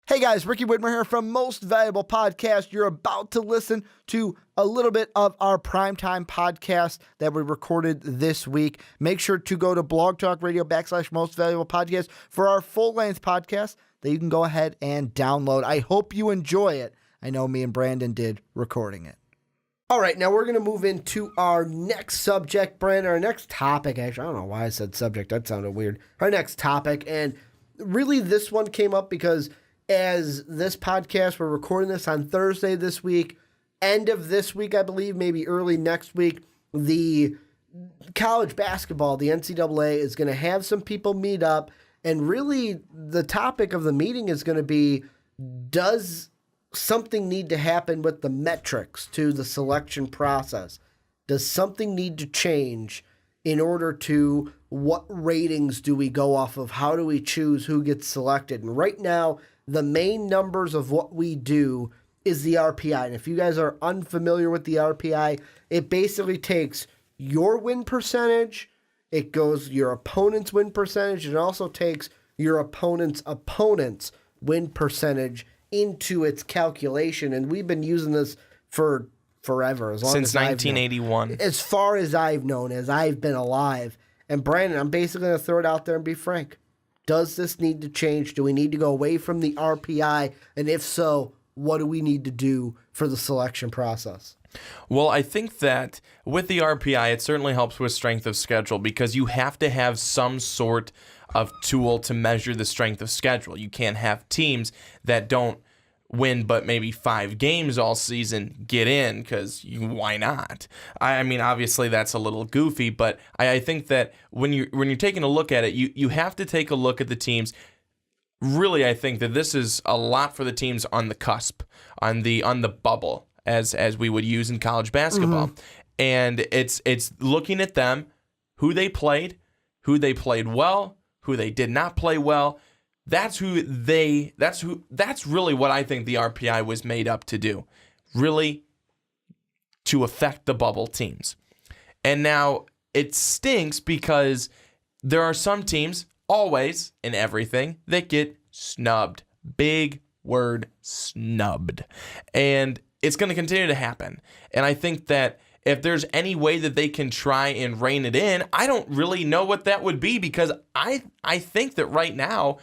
Hey guys, Ricky Widmer here from Most Valuable Podcast. You're about to listen to a little bit of our primetime podcast that we recorded this week. Make sure to go to BlogTalkRadio / Most Valuable Podcast for our full-length podcast that you can go ahead and download. I hope you enjoy it. I know me and Brandon did recording it. All right, now we're going to move into our next subject, Brandon, our next topic. Actually, I don't know why I said subject. That sounded weird. Our next topic, and really this one came up because as this podcast, we're recording this on Thursday this week, end of this week, I believe, maybe early next week, the college basketball, the NCAA, is going to have some people meet up, and really the topic of the meeting is going to be, does something need to happen with the metrics to the selection process? Does something need to change in order to, what ratings do we go off of? How do we choose who gets selected? And right now, the main numbers of what we do is the RPI. And if you guys are unfamiliar with the RPI, it basically takes your win percentage, it goes your opponent's win percentage, and it also takes your opponent's win percentage into its calculation. And we've been using this for forever, as long since as 1981. As far as I've known, as I've been alive. And Brandon, I'm basically going to throw it out there and be frank. Does this need to change? Do we need to go away from the RPI? And if so, what do we need to do for the selection process? Well, I think that with the RPI, it certainly helps with strength of schedule because you have to have some sort of tool to measure the strength of schedule. You can't have teams that don't win but maybe 5 games all season get in, because why not? I mean, obviously that's a little goofy, but I think that when you're taking a look at it, you have to take a look at the teams. Really, I think that this is a lot for the teams on the cusp, on the bubble, as we would use in college basketball. Mm-hmm. And it's looking at them, who they played well, who they did not play well. That's really what I think the RPI was made up to do, really to affect the bubble teams. And now it stinks because there are some teams, always in everything, that get snubbed. Big word, snubbed. And it's going to continue to happen. And I think that if there's any way that they can try and rein it in, I don't really know what that would be, because I think that right now,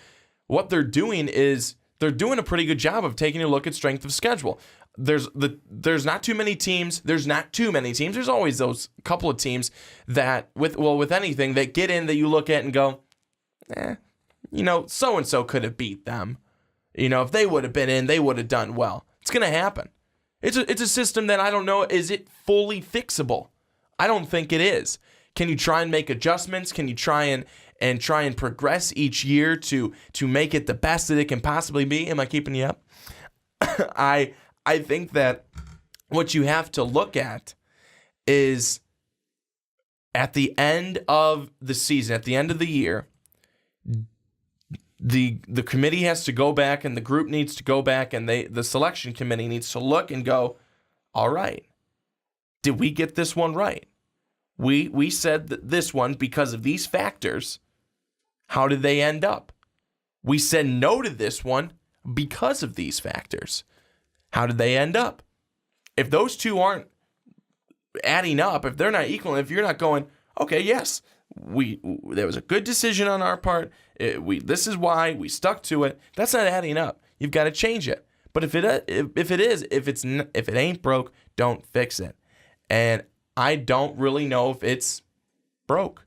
what they're doing is they're doing a pretty good job of taking a look at strength of schedule. There's not too many teams. There's always those couple of teams that with anything that get in that you look at and go, so-and-so could have beat them. If they would have been in, they would have done well. It's going to happen. It's a system that I don't know, is it fully fixable? I don't think it is. Can you try and make adjustments? Can you try and progress each year to make it the best that it can possibly be? Am I keeping you up? I think that what you have to look at is at the end of the season, at the end of the year, the committee has to go back, and the group needs to go back, and the selection committee needs to look and go, all right, did we get this one right? We said that this one because of these factors. How did they end up? We said no to this one because of these factors. How did they end up? If those two aren't adding up, if they're not equal, if you're not going, okay, yes, there was a good decision on our part. This is why we stuck to it. That's not adding up. You've got to change it. But if it ain't broke, don't fix it. And I don't really know if it's broke.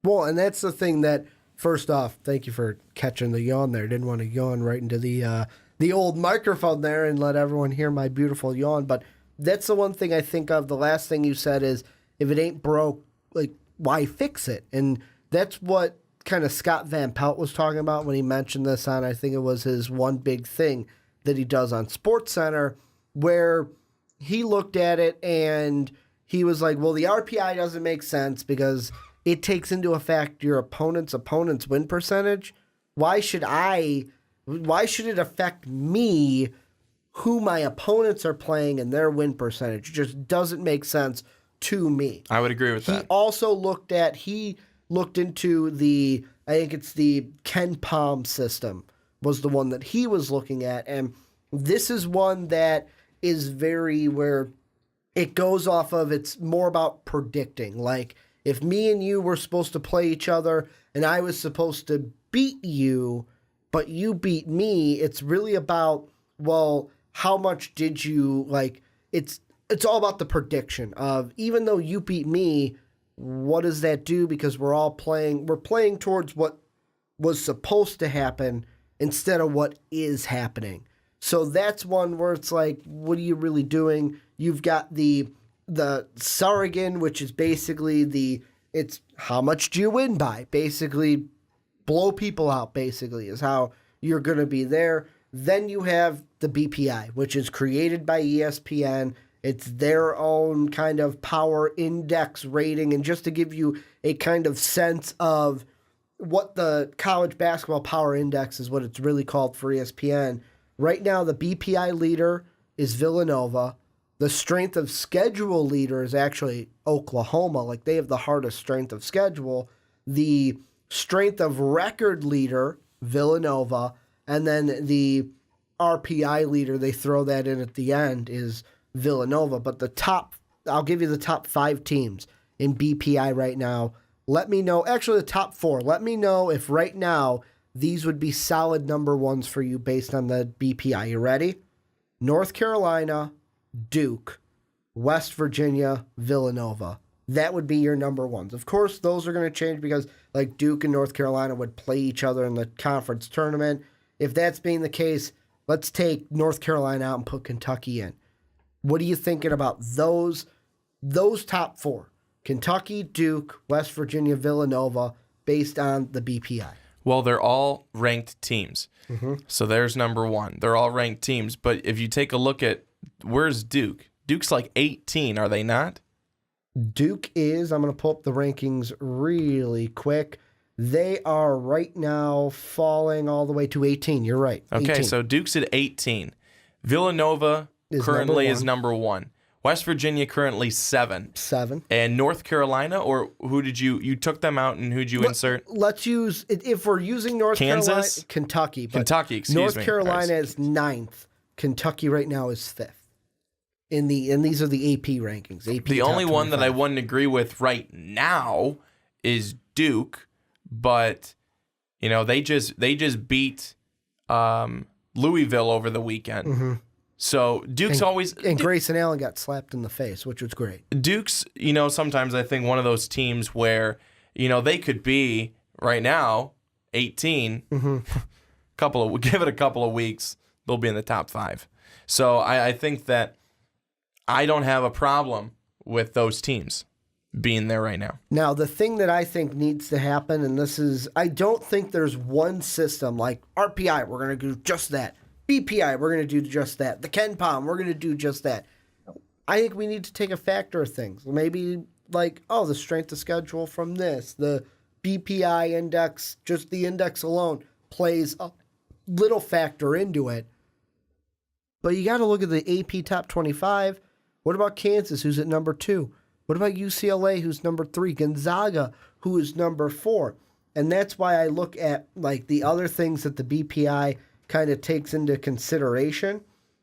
Well, and that's the thing that, first off, thank you for catching the yawn there. Didn't want to yawn right into the old microphone there and let everyone hear my beautiful yawn. But that's the one thing I think of. The last thing you said is, if it ain't broke, like, why fix it? And that's what kind of Scott Van Pelt was talking about when he mentioned this on, I think it was his One Big Thing that he does on SportsCenter, where he looked at it and he was like, well, the RPI doesn't make sense because it takes into effect your opponent's win percentage. Why should it affect me, who my opponents are playing and their win percentage? It just doesn't make sense to me. I would agree with that. He also looked into I think it's the Ken Palm system, was the one that he was looking at. And this is one that is very where it goes off of, it's more about predicting. Like, if me and you were supposed to play each other and I was supposed to beat you, but you beat me, it's really about, well, how much did you, like, it's all about the prediction of, even though you beat me, what does that do? Because we're playing towards what was supposed to happen instead of what is happening. So that's one where it's like, what are you really doing? You've got the Sargon, which is basically it's how much do you win by? Basically, blow people out, basically, is how you're going to be there. Then you have the BPI, which is created by ESPN. It's their own kind of power index rating. And just to give you a kind of sense of what the college basketball power index is, what it's really called for ESPN, right now the BPI leader is Villanova. The strength of schedule leader is actually Oklahoma. Like, they have the hardest strength of schedule. The strength of record leader, Villanova. And then the RPI leader, they throw that in at the end, is Villanova. But I'll give you the top 5 teams in BPI right now. Let me know, actually the top 4. Let me know if right now these would be solid number ones for you based on the BPI. You ready? North Carolina, Duke, West Virginia, Villanova. That would be your number ones. Of course, those are going to change because like Duke and North Carolina would play each other in the conference tournament. If that's being the case, let's take North Carolina out and put Kentucky in. What are you thinking about those top 4? Kentucky, Duke, West Virginia, Villanova, based on the BPI. Well, they're all ranked teams. Mm-hmm. So there's number 1. They're all ranked teams. But if you take a look at, where's Duke? Duke's like 18, are they not? Duke is, I'm going to pull up the rankings really quick. They are right now falling all the way to 18. You're right. Okay, 18. So Duke's at 18. Villanova currently is number 1. West Virginia currently 7. 7. And North Carolina, or who did you took them out and who'd you insert? Let's use, if we're using North Carolina, Kentucky. Kentucky, excuse me. North Carolina is 9th. Kentucky right now is 5th. And these are the AP rankings. The only one that I wouldn't agree with right now is Duke, but they just beat Louisville over the weekend. Mm-hmm. So Duke's and Grayson Allen got slapped in the face, which was great. Duke's, sometimes I think one of those teams where, they could be right now 18. Mm-hmm. Give it a couple of weeks, they'll be in the top 5. So I think that I don't have a problem with those teams being there right now. Now, the thing that I think needs to happen, and this is, I don't think there's one system like RPI, we're going to do just that. BPI, we're going to do just that. The KenPom, we're going to do just that. I think we need to take a factor of things. Maybe like, the strength of schedule from this. The BPI index, just the index alone, plays a little factor into it. But you got to look at the AP top 25. What about Kansas, who's at number 2? What about UCLA, who's number 3? Gonzaga, who is number 4? And that's why I look at like the other things that the BPI kind of takes into consideration.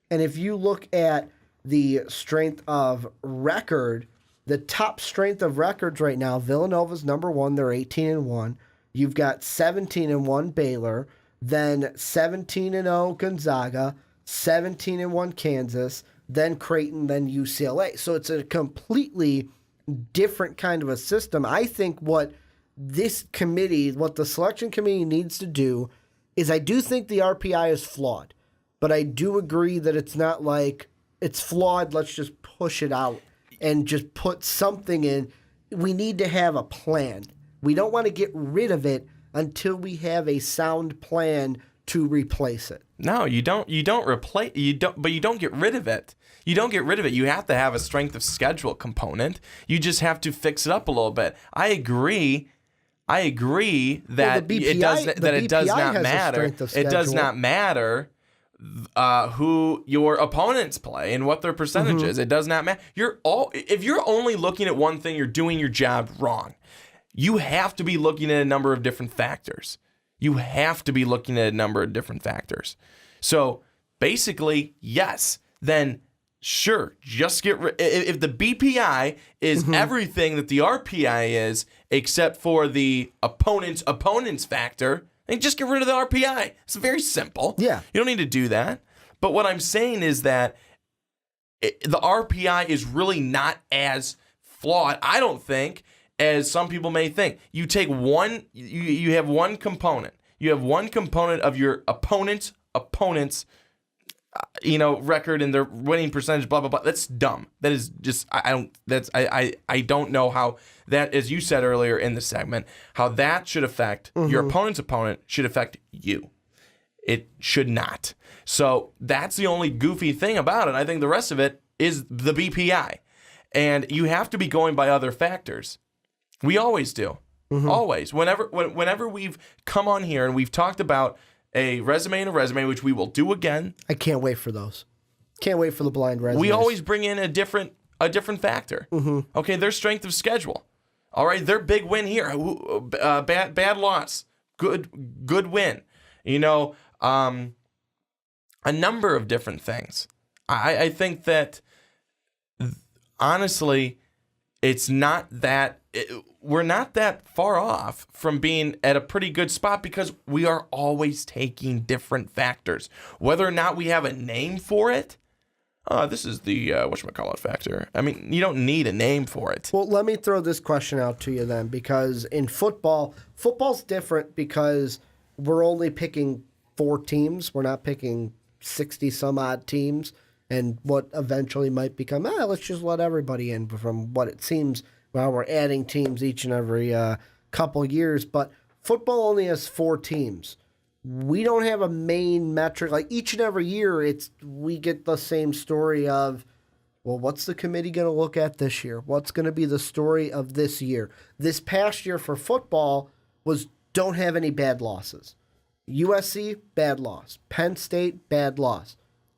And if you look at the strength of record, the top strength of records right now, Villanova's number 1. They're 18-1. You've got 17-1 Baylor, then 17-0 Gonzaga, 17-1 Kansas, then Creighton, then UCLA. So it's a completely different kind of a system. I think what the selection committee needs to do is, I do think the RPI is flawed, but I do agree that it's not like it's flawed, let's just push it out and just put something in. We need to have a plan. We don't want to get rid of it until we have a sound plan to replace it. No, you don't replace, but you don't get rid of it. You don't get rid of it. You have to have a strength of schedule component. You just have to fix it up a little bit. I agree that it does not matter. It does not matter who your opponents play and what their percentage is. It does not matter. If you're only looking at one thing, you're doing your job wrong. You have to be looking at a number of different factors. You have to be looking at a number of different factors. So basically, yes, then sure, just get rid. If the BPI is everything that the RPI is, except for the opponent's factor, then just get rid of the RPI. It's very simple. Yeah. You don't need to do that. But what I'm saying is that the RPI is really not as flawed, I don't think, as some people may think. You take one, you have one component. You have one component of your opponent's record and their winning percentage, blah blah blah. That's dumb. That is just I don't know how that, as you said earlier in the segment, how that should affect your opponent's opponent should affect you. It should not. So that's the only goofy thing about it. I think the rest of it is the BPI, and you have to be going by other factors. We always do. Always. Whenever we've come on here and we've talked about a resume, which we will do again. I can't wait for those. Can't wait for the blind resumes. We always bring in a different factor. Okay, their strength of schedule. All right, their big win here. Bad loss. Good win. A number of different things. I think that honestly, it's not that. We're not that far off from being at a pretty good spot because we are always taking different factors. Whether or not we have a name for it, this is the whatchamacallit factor. I mean, you don't need a name for it. Well, let me throw this question out to you then, because in football's different because we're only picking 4 teams. We're not picking 60 some odd teams and what eventually might become, let's just let everybody in from what it seems. Well, we're adding teams each and every couple years, but football only has 4 teams. We don't have a main metric. Like each and every year, we get the same story of, well, what's the committee going to look at this year? What's going to be the story of this year? This past year for football was don't have any bad losses. USC, bad loss. Penn State, bad loss.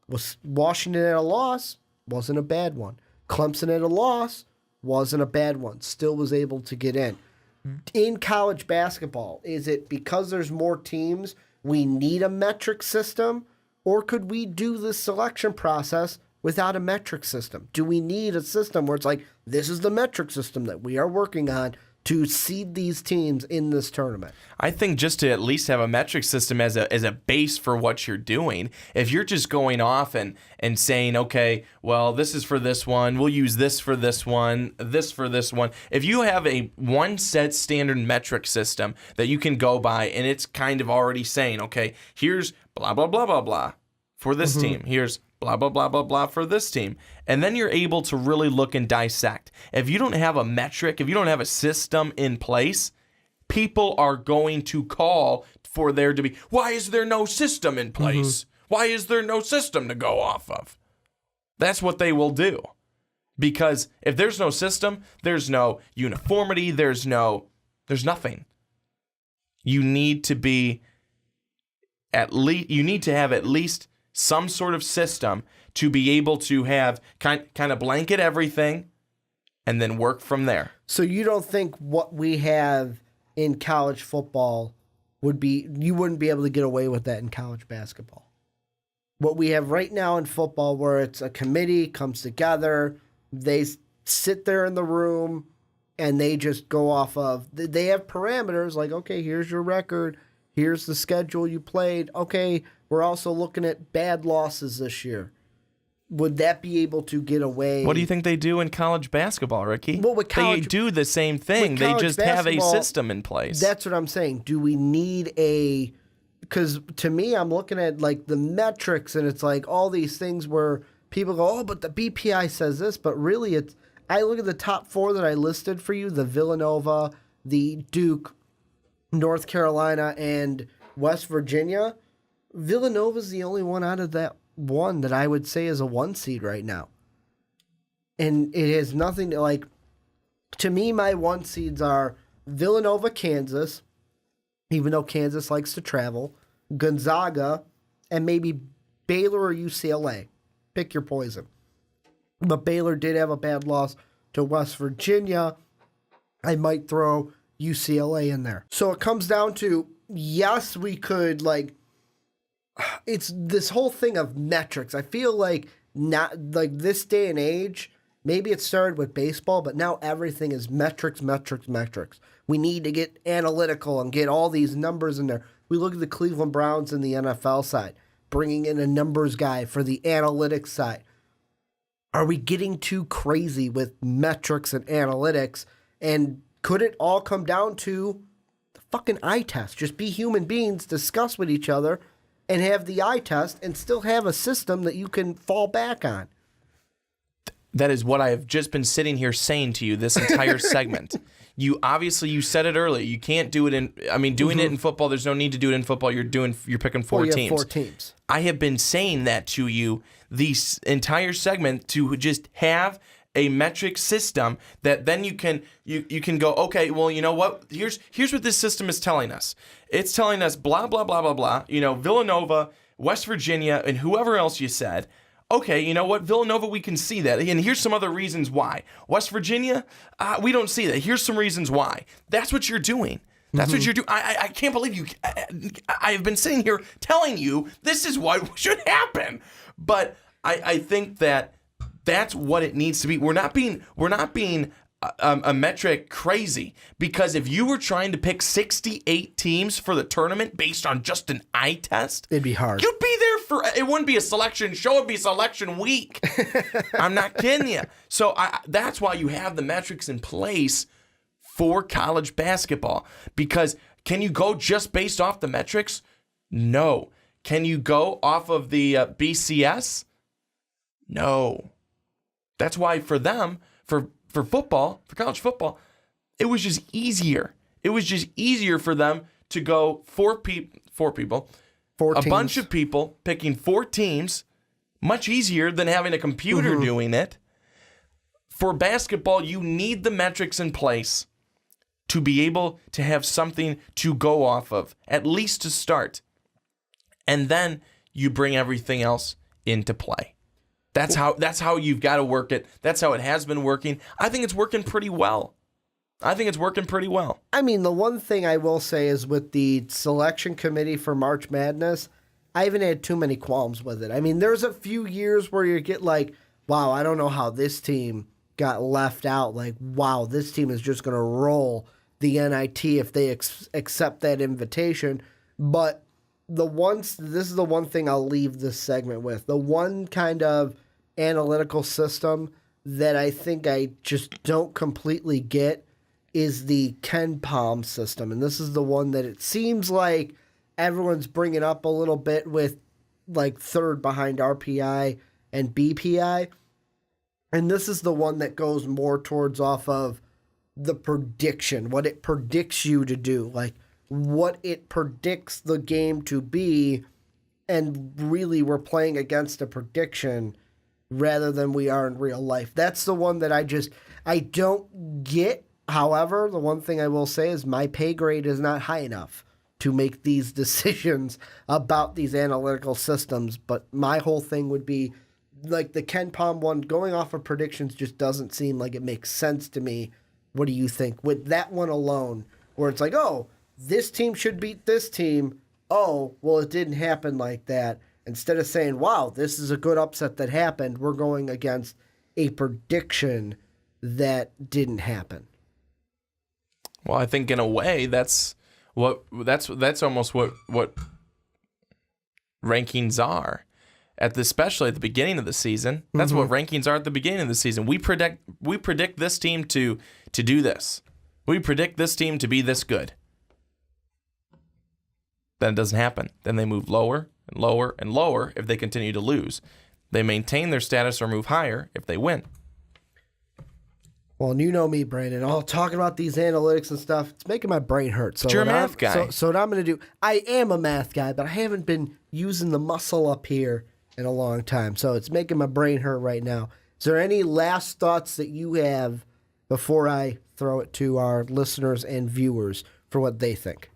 Was Washington at a loss? Wasn't a bad one. Clemson at a loss? Wasn't a bad one. Still was able to get in. In college basketball, is it because there's more teams, we need a metric system? Or could we do the selection process without a metric system? Do we need a system where it's like, this is the metric system that we are working on to seed these teams in this tournament? I think just to at least have a metric system as a base for what you're doing. If you're just going off and saying, okay, well, this is for this one, we'll use this for this one, this for this one. If you have a one set standard metric system that you can go by and it's kind of already saying, okay, here's blah, blah, blah, blah, blah for this team. Here's blah, blah, blah, blah, blah for this team. And then you're able to really look and dissect. If you don't have a metric, if you don't have a system in place, people are going to call for there to be, why is there no system in place? Why is there no system to go off of? That's what they will do. Because if there's no system, there's no uniformity, there's nothing. You need to have at least some sort of system to be able to have kind of blanket everything and then work from there. So you don't think what we have in college football you wouldn't be able to get away with that in college basketball? What we have right now in football, where it's a committee comes together, they sit there in the room and they just go off of, they have parameters like, okay, here's your record, here's the schedule you played, okay, we're also looking at bad losses this year. Would that be able to get away? What do you think they do in college basketball, Ricky? Well, they do the same thing. They just have a system in place. That's what I'm saying. Do we need because to me, I'm looking at like the metrics and it's like all these things where people go, oh, but the BPI says this, but really I look at the top 4 that I listed for you, the Villanova, the Duke, North Carolina, and West Virginia. Villanova's the only one out of that one that I would say is a 1 seed right now. And it has nothing to to me, my 1 seeds are Villanova, Kansas, even though Kansas likes to travel, Gonzaga, and maybe Baylor or UCLA. Pick your poison. But Baylor did have a bad loss to West Virginia. I might throw UCLA in there. So it comes down to yes, we could, like, it's this whole thing of metrics. I feel like not like this day and age, maybe it started with baseball, but now everything is metrics. We need to get analytical and get all these numbers in there. We look at the Cleveland Browns in the NFL side, bringing in a numbers guy for the analytics side. Are we getting too crazy with metrics and analytics? And could it all come down to the fucking eye test? Just be human beings, discuss with each other, and have the eye test and still have a system that you can fall back on. That is what I have just been sitting here saying to you this entire segment. You said it earlier. You can't do it doing it in football, there's no need to do it in football. You're picking four teams. 4 teams. I have been saying that to you the entire segment, to just have a metric system that then you can go, okay, well, you know what? Here's what this system is telling us. It's telling us blah, blah, blah, blah, blah. Villanova, West Virginia, and whoever else you said. Okay, you know what? Villanova, we can see that. And here's some other reasons why. West Virginia, we don't see that. Here's some reasons why. That's what you're doing. That's what you're doing. I can't believe you. I have been sitting here telling you this is what should happen. But I think that's what it needs to be. We're not being a metric crazy, because if you were trying to pick 68 teams for the tournament based on just an eye test, it'd be hard. You'd be there for, it wouldn't be a selection show, it'd be selection week. I'm not kidding you. So that's why you have the metrics in place for college basketball, because can you go just based off the metrics? No. Can you go off of the BCS? No. That's why for them, for football, for college football, it was just easier. It was just easier for them to go four people, a bunch of people picking 4 teams, much easier than having a computer doing it. For basketball, you need the metrics in place to be able to have something to go off of, at least to start. And then you bring everything else into play. That's how you've got to work it. That's how it has been working. I think it's working pretty well. I mean, the one thing I will say is with the selection committee for March Madness, I haven't had too many qualms with it. I mean, there's a few years where you get like, wow, I don't know how this team got left out. Like, wow, this team is just going to roll the NIT if they accept that invitation. But this is the one thing I'll leave this segment with. The one kind of analytical system that I think I just don't completely get is the Ken Palm system. And this is the one that it seems like everyone's bringing up a little bit with, like, third behind RPI and BPI. And this is the one that goes more towards off of the prediction, what it predicts you to do, like what it predicts the game to be. And really, we're playing against a prediction rather than we are in real life. That's the one that I don't get. However, the one thing I will say is my pay grade is not high enough to make these decisions about these analytical systems. But my whole thing would be, like, the Ken Palm one, going off of predictions just doesn't seem like it makes sense to me. What do you think? With that one alone, where it's like, oh, this team should beat this team. Oh, well, it didn't happen like that. Instead of saying, wow, this is a good upset that happened, we're going against a prediction that didn't happen. Well, I think in a way that's almost what rankings are. Especially at the beginning of the season. That's what rankings are at the beginning of the season. We predict this team to do this. We predict this team to be this good. Then it doesn't happen. Then they move lower and lower and lower if they continue to lose. They maintain their status or move higher if they win. Well, and you know me, Brandon. All talking about these analytics and stuff, it's making my brain hurt. So you're a math guy. So what I'm going to do, I am a math guy, but I haven't been using the muscle up here in a long time. So it's making my brain hurt right now. Is there any last thoughts that you have before I throw it to our listeners and viewers for what they think?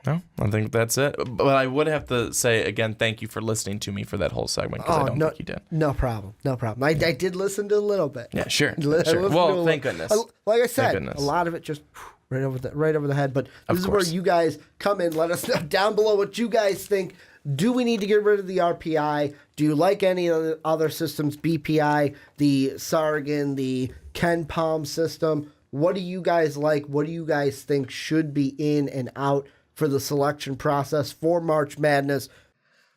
No, I think that's it. But I would have to say, again, thank you for listening to me for that whole segment, because I don't think you did. No problem. I did listen to a little bit. Yeah, sure. Well, thank goodness. Like I said, a lot of it just right over the head. But Of this is course. where you guys come in. Let us know down below what you guys think. Do we need to get rid of the RPI? Do you like any of the other systems, BPI, the Sargon, the Ken Palm system? What do you guys like? What do you guys think should be in and out for the selection process for March Madness?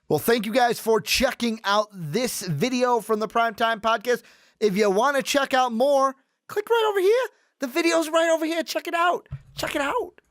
Well, thank you guys for checking out this video from the Primetime Podcast. If you want to check out more, click right over here. The video's right over here. Check it out. Check it out.